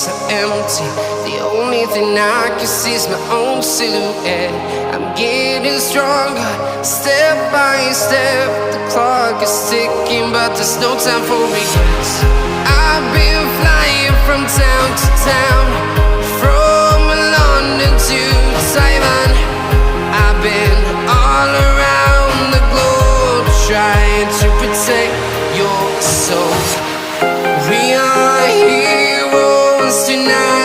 so empty. The only thing I can see is my own silhouette. I'm getting stronger, step by step. The clock is ticking, but there's no time for regrets. I've been flying from town to town, from London to Taiwan. I've been all around the globe, trying to protect your soul. We are heroes tonight.